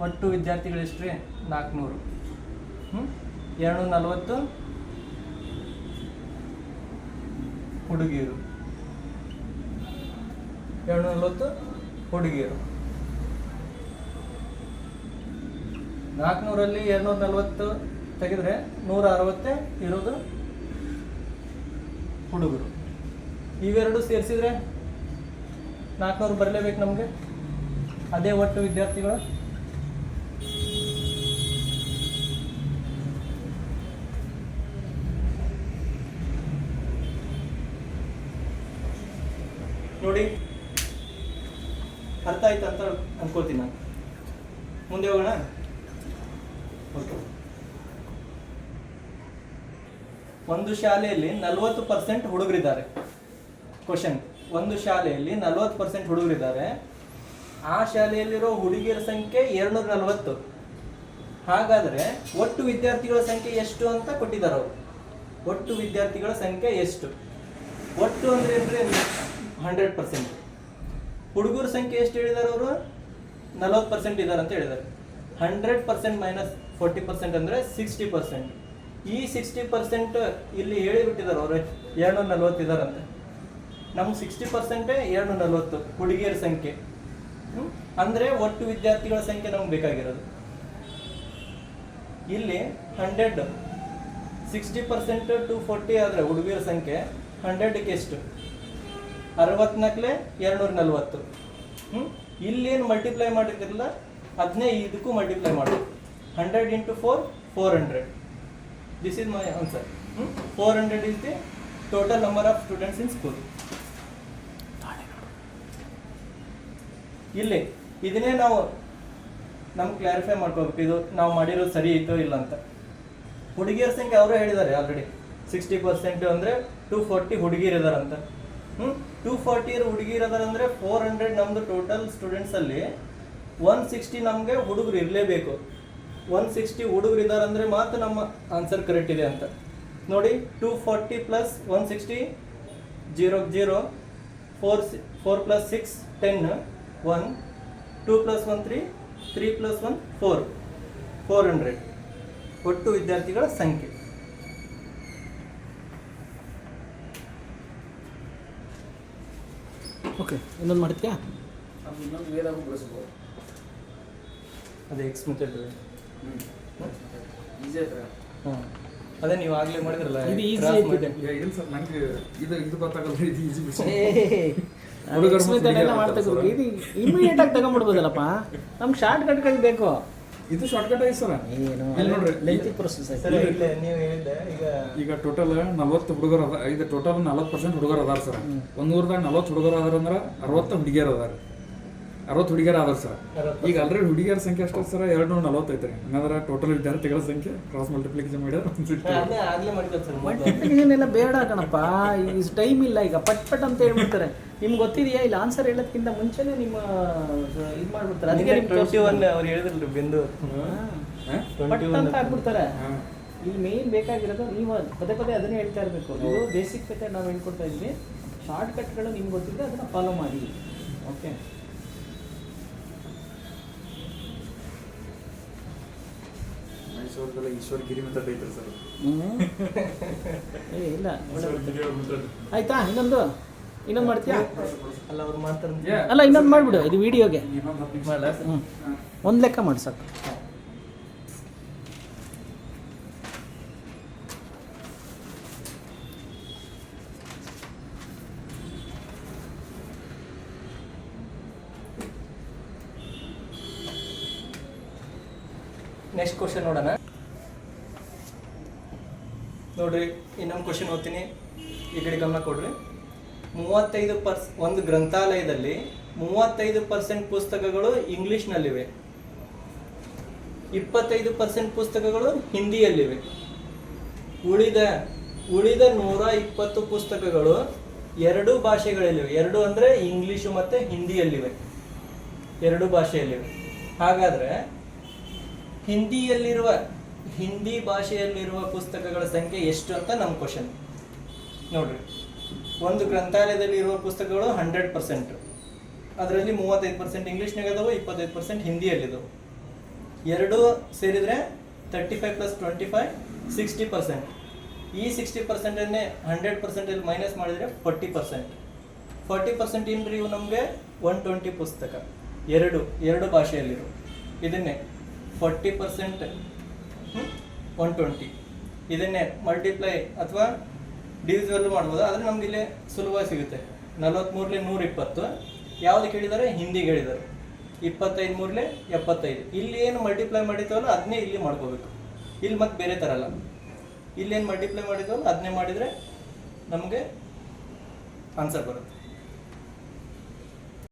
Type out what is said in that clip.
ಒಟ್ಟು ವಿದ್ಯಾರ್ಥಿಗಳು ಎಷ್ಟು ರೀ 400. 240 ಹುಡುಗಿಯರು, 240 ಹುಡುಗಿಯರು. 400ರಲ್ಲಿ 240 ತೆಗೆದ್ರೆ 160 ಇರೋದು ಹುಡುಗರು. ಇವೆರಡು ಸೇರಿಸಿದ್ರೆ 400 ಬರಲೇಬೇಕು ನಮಗೆ. ಅದೇ ಒಟ್ಟು ವಿದ್ಯಾರ್ಥಿಗಳು. ನೋಡಿ, ಅರ್ಥ ಆಯ್ತು ಅಂತ ಅನ್ಕೊಳ್ತೀನಿ ನಾನು. ಮುಂದೆ ಹೋಗೋಣ. ಓಕೆ, ಒಂದು ಶಾಲೆಯಲ್ಲಿ 40% ಹುಡುಗರಿದ್ದಾರೆ. ಕ್ವಶನ್, ಒಂದು ಶಾಲೆಯಲ್ಲಿ 40% ಹುಡುಗರಿದ್ದಾರೆ. ಆ ಶಾಲೆಯಲ್ಲಿರೋ ಹುಡುಗಿಯರ ಸಂಖ್ಯೆ 240. ಹಾಗಾದರೆ ಒಟ್ಟು ವಿದ್ಯಾರ್ಥಿಗಳ ಸಂಖ್ಯೆ ಎಷ್ಟು ಅಂತ ಕೊಟ್ಟಿದ್ದಾರೆ ಅವರು. ಒಟ್ಟು ವಿದ್ಯಾರ್ಥಿಗಳ ಸಂಖ್ಯೆ ಎಷ್ಟು? ಒಟ್ಟು ಅಂದ್ರೆ ಏನ್ರಿ? 100%. ಹುಡುಗರ ಸಂಖ್ಯೆ ಎಷ್ಟು ಹೇಳಿದ್ದಾರೆ ಅವರು? 40% ಇದ್ದಾರೆ ಅಂತ ಹೇಳಿದ್ದಾರೆ. 100% ಮೈನಸ್ 40% ಅಂದರೆ 60%. ಈ 60% ಇಲ್ಲಿ ಹೇಳಿಬಿಟ್ಟಿದ್ದಾರೆ ಅವರು 240 ಇದ್ದಾರಂತೆ. ನಮ್ಗೆ 60% 240 ಹುಡುಗಿಯರ ಸಂಖ್ಯೆ. ಅಂದರೆ ಒಟ್ಟು ವಿದ್ಯಾರ್ಥಿಗಳ ಸಂಖ್ಯೆ ನಮ್ಗೆ ಬೇಕಾಗಿರೋದು. ಇಲ್ಲಿ 100 60% to 40 ಆದರೆ ಹುಡುಗಿಯರ ಸಂಖ್ಯೆ 100ಕ್ಕೆ ಎಷ್ಟು? 64 240. ಇಲ್ಲೇನು ಮಲ್ಟಿಪ್ಲೈ ಮಾಡಿರ್ತಿರಲ್ಲ ಅದನ್ನೇ ಇದಕ್ಕೂ ಮಲ್ಟಿಪ್ಲೈ ಮಾಡಬೇಕು. 100 into 4 400. This is my answer. 400 is the total number of students in school. ಇಲ್ಲಿ ಇದನ್ನೇ ನಾವು ನಮ್ಗೆ ಕ್ಲಾರಿಫೈ ಮಾಡ್ಕೋಬೇಕು, ಇದು ನಾವು ಮಾಡಿರೋದು ಸರಿ ಐತೋ ಇಲ್ಲ ಅಂತ. ಹುಡುಗಿಯರ ಸಂಖ್ಯೆ ಅವರೇ ಹೇಳಿದ್ದಾರೆ ಆಲ್ರೆಡಿ. 60% ಅಂದರೆ 240 ಹುಡುಗಿಯರು ಇದಾರಂತ. 240 ಹುಡುಗಿಯರು ಇದಾರೆ ಅಂದರೆ 400 ನಮ್ಮದು ಟೋಟಲ್ ಸ್ಟೂಡೆಂಟ್ಸಲ್ಲಿ 160 ನಮಗೆ ಹುಡುಗರು ಇರಲೇಬೇಕು. 160 ಹುಡುಗರು ಇದ್ದಾರೆ ಅಂದರೆ ಮಾತ್ರ ನಮ್ಮ ಆನ್ಸರ್ ಕರೆಕ್ಟ್ ಇದೆ ಅಂತ. ನೋಡಿ, 240 ಪ್ಲಸ್ 160 0 0 4 ಪ್ಲಸ್ 6 10 1 2 ಪ್ಲಸ್ 1 3 3 ಪ್ಲಸ್ 1 4 400 ಒಟ್ಟು ವಿದ್ಯಾರ್ಥಿಗಳ ಸಂಖ್ಯೆ. ಓಕೆ, ಇನ್ನೊಂದು ಮಾಡ್ತೀಯಾ? ಅದೇ ಎಕ್ಸ್ ಮೆಥಡ್. ಹಾಂ, ಅದೇ ನೀವು ಆಗಲೇ ಮಾಡಿದ್ರಲ್ಲ. ಇದು ಈಸಿ ಇಲ್ಲ ಸರ್, ನನಗೆ ಇದು ಗೊತ್ತಾಗಲ್ಲ. ಇದು ಈಸಿ ಎಲ್ಲ ಮಾಡ್ತಾ ಇದು ಇಮಿಡಿಯೇಟ್ ಆಗಿ ತಗೊಂಡ್ಬಿಡ್ಬೋದಲ್ಲಪ್ಪ. ನಮ್ಗೆ ಶಾರ್ಟ್ ಕಟ್ಗಳು ಬೇಕು. ಇದು ಶಾರ್ಟ್ ಕಟ್ ಐತೆ ಸರ್. ಏನು ನೋಡ್ರಿ, ಲೆಂತಿ ಪ್ರೊಸೆಸ್ ಸರ್. ನೀವು ಹೇಳಿದ್ದೆ ಈಗ ಟೋಟಲ್ 40 ಹುಡುಗರು ಅದ. ಇದು ಟೋಟಲ್ 40% ಹುಡುಗರು ಅದಾರ ಸರ್. ಒಂದು ಊರದಾಗ 40 ಹುಡುಗರು ಅದಾರ ಅಂದ್ರೆ 60 ಹುಡುಗಿಯರು ಅದಾರ. 60 ಹುಡುಗಿಯರು ಅದಾರ ಸರ್. ಈಗ ಆಲ್ರೆಡಿ ಹುಡುಗಿಯರ ಸಂಖ್ಯೆ ಅಷ್ಟೇ ಸರ್, 240 ಐತ್ರಿ. ಹಂಗಂದ್ರೆ ಟೋಟಲ್ ವಿದ್ಯಾರ್ಥಿಗಳ ಸಂಖ್ಯೆ ಕ್ರಾಸ್ ಮಲ್ಟಿಪ್ಲಿಕೇಶನ್ ಮಾಡಿದ್ರೆ ಮಲ್ಟಿಪ್ಲಿಕೇಶನ್ ಎಲ್ಲ ಬೇಡ ಕಣಪ್ಪ. ಈ ಟೈಮ್ ಇಲ್ಲ ಈಗ. ಪಟ್ ಪಟ್ ಅಂತ ಹೇಳ್ಬಿಡ್ತಾರೆ. ನಿಮ್ಗೆ ಗೊತ್ತಿದೆಯಾ? ಇಲ್ಲ ಆನ್ಸರ್ ಹೇಳೋದಕ್ಕಿಂತ ಮುಂಚೆನೇ ನಿಮ್ಮ ಇದು ಮಾಡ್ಬಿಡ್ತಾರೆ. ಅದಕ್ಕೆ 21 ಅವ್ರು ಹೇಳಿದ್ರಲ್ರಿ ಬಿಂದು ಪಟ್ ಅಂತ ಹಾಕ್ಬಿಡ್ತಾರೆ. ಇಲ್ಲಿ ಮೇನ್ ಬೇಕಾಗಿರೋದು ನೀವು ಪದೇ ಪದೇ ಅದನ್ನೇ ಹೇಳ್ತಾ ಇರಬೇಕು. ಇದು ಬೇಸಿಕ್ ಮೆಥಡ್ ನಾವು ಹೇಳ್ಕೊಡ್ತಾ ಇದ್ವಿ. ಶಾರ್ಟ್ ಕಟ್ಗಳು ನಿಮ್ಗೆ ಗೊತ್ತಿದ್ರೆ ಅದನ್ನು ಫಾಲೋ ಮಾಡಿ. ಓಕೆ, ಈಶ್ವರಗಿರಿ ಮೆಥಡ್ ಐತ್ರಿ ಸರ್. ಇಲ್ಲ, ಆಯ್ತಾ? ಇನ್ನೊಂದು ಮಾಡ್ತೀಯಾ? ಅಲ್ಲ, ಅವ್ರು ಮಾಡ್ತಾರೆ. ಅಲ್ಲ, ಇನ್ನೊಂದು ಮಾಡಿಬಿಡು. ಇದು ವಿಡಿಯೋಗೆ ಮಾಡಲ್ಲ. ಒಂದು ಲೆಕ್ಕ ಮಾಡಿ ಸಾಕು. ನೆಕ್ಸ್ಟ್ ಕ್ವಶನ್ ನೋಡೋಣ. ನೋಡ್ರಿ, ಇನ್ನೊಂದು ಕ್ವಶನ್ ಓದ್ತೀನಿ, ಈ ಕಡೆ ಗಮನ ಕೊಡ್ರಿ. 35% ಒಂದು ಗ್ರಂಥಾಲಯದಲ್ಲಿ 35% ಪುಸ್ತಕಗಳು ಇಂಗ್ಲಿಷ್ನಲ್ಲಿವೆ, 25% ಪುಸ್ತಕಗಳು ಹಿಂದಿಯಲ್ಲಿವೆ. ಉಳಿದ 120 ಪುಸ್ತಕಗಳು 2 ಭಾಷೆಗಳಲ್ಲಿವೆ. 2 ಅಂದರೆ ಇಂಗ್ಲೀಷು ಮತ್ತು ಹಿಂದಿಯಲ್ಲಿವೆ, 2 ಭಾಷೆಯಲ್ಲಿವೆ. ಹಾಗಾದರೆ ಹಿಂದಿ ಭಾಷೆಯಲ್ಲಿರುವ ಪುಸ್ತಕಗಳ ಸಂಖ್ಯೆ ಎಷ್ಟು ಅಂತ ನಮ್ಮ ಕ್ವಶನ್. ನೋಡ್ರಿ, ಒಂದು ಗ್ರಂಥಾಲಯದಲ್ಲಿ ಇರುವ ಪುಸ್ತಕಗಳು 100%. ಅದರಲ್ಲಿ 35% ಇಂಗ್ಲೀಷ್ನಾಗ ಅದಾವೆ, 25% ಹಿಂದಿಯಲ್ಲಿದ್ದಾವೆ. ಎರಡು ಸೇರಿದರೆ 35 + 25 60%. ಈ 60%ಅನ್ನೇ 100% ಮೈನಸ್ ಮಾಡಿದರೆ 40%. 40% ಏನ್ರಿ ಇವು ನಮಗೆ 120 ಪುಸ್ತಕ, ಎರಡು ಭಾಷೆಯಲ್ಲಿರು. ಇದನ್ನೇ 40% 120, ಇದನ್ನೇ ಮಲ್ಟಿಪ್ಲೈ ಅಥವಾ ಡಿವಿಸಿಬಲ್ ಮಾಡ್ಬೋದು. ಆದರೆ ನಮ್ಗೆ ಇಲ್ಲೇ ಸುಲಭವಾಗಿ ಸಿಗುತ್ತೆ. 43 120 ಯಾವ್ದು ಕೇಳಿದ್ದಾರೆ? ಹಿಂದಿಗೆ ಹೇಳಿದ್ದಾರೆ. 25 3 75. ಇಲ್ಲಿ ಏನು ಮಲ್ಟಿಪ್ಲೈ ಮಾಡಿದ್ದೀವಲ್ಲ ಅದನ್ನೇ ಇಲ್ಲಿ ಮಾಡ್ಕೋಬೇಕು. ಇಲ್ಲಿ ಮತ್ತೆ ಬೇರೆ ಥರ ಅಲ್ಲ, ಇಲ್ಲೇನು ಮಲ್ಟಿಪ್ಲೈ ಮಾಡಿದ್ದೀವಲ್ಲ ಅದನ್ನೇ ಮಾಡಿದರೆ ನಮಗೆ ಆನ್ಸರ್ ಬರುತ್ತೆ.